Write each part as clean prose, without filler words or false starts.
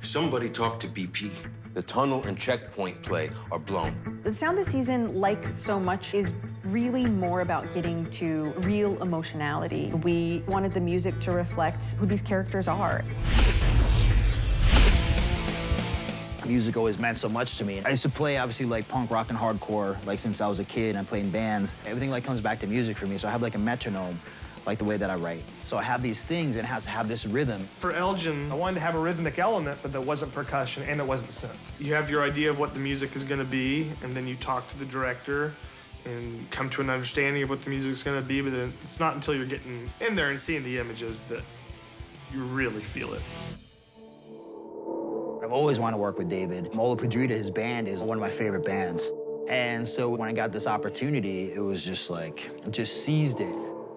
Somebody talk to BP. The tunnel and checkpoint play are blown. The sound this season, like so much, is really more about getting to real emotionality. We wanted the music to reflect who these characters are. Music always meant so much to me. I used to play, obviously, like punk rock and hardcore, like since I was a kid. I played in bands. Everything like comes back to music for me. So I have like a metronome, like the way that I write. So I have these things and it has to have this rhythm. For Elgin, I wanted to have a rhythmic element, but that wasn't percussion and it wasn't synth. You have your idea of what the music is going to be, and then you talk to the director and come to an understanding of what the music is going to be, but then it's not until you're getting in there and seeing the images that you really feel it. I've always wanted to work with David. Mola Padrita, his band, is one of my favorite bands. And so when I got this opportunity, it was just like, I just seized it.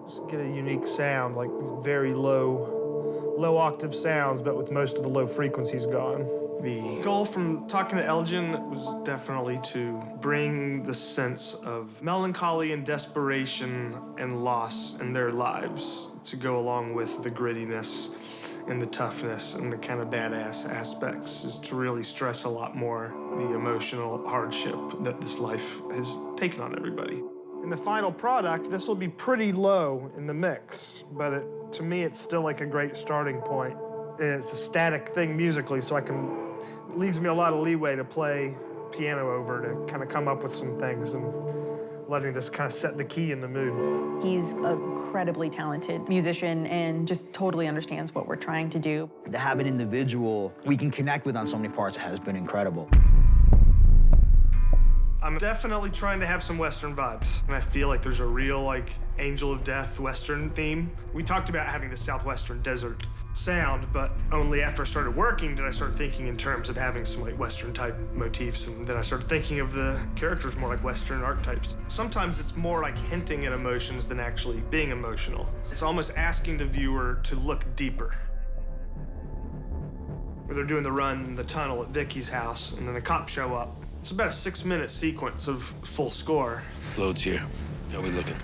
Just get a unique sound, like these very low octave sounds, but with most of the low frequencies gone. The goal from talking to Elgin was definitely to bring the sense of melancholy and desperation and loss in their lives to go along with the grittiness and the toughness and the kind of badass aspects, is to really stress a lot more the emotional hardship that this life has taken on everybody. In the final product, this will be pretty low in the mix, but to me, it's still like a great starting point. And it's a static thing musically, so it leaves me a lot of leeway to play piano over to kind of come up with some things and letting this kind of set the key in the mood. He's an incredibly talented musician and just totally understands what we're trying to do. To have an individual we can connect with on so many parts has been incredible. I'm definitely trying to have some Western vibes, and I feel like there's a real, like, Angel of Death Western theme. We talked about having the Southwestern desert sound, but only after I started working did I start thinking in terms of having some, like, Western-type motifs, and then I started thinking of the characters more like Western archetypes. Sometimes it's more like hinting at emotions than actually being emotional. It's almost asking the viewer to look deeper. Where they're doing the run in the tunnel at Vicky's house, and then the cops show up. It's about a 6-minute sequence of full score. Load's here. How we looking?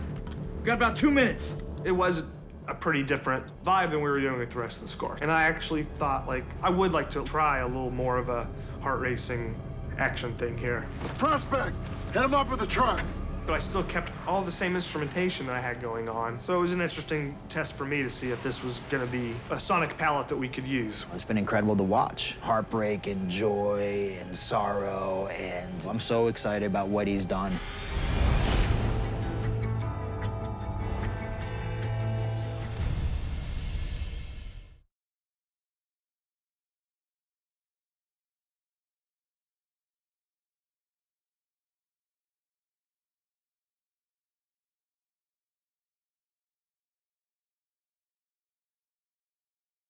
We've got about 2 minutes. It was a pretty different vibe than we were doing with the rest of the score. And I actually thought, like, I would like to try a little more of a heart-racing action thing here. Prospect, hit him up with a truck. But I still kept all the same instrumentation that I had going on. So it was an interesting test for me to see if this was gonna be a sonic palette that we could use. It's been incredible to watch. Heartbreak and joy and sorrow, and I'm so excited about what he's done.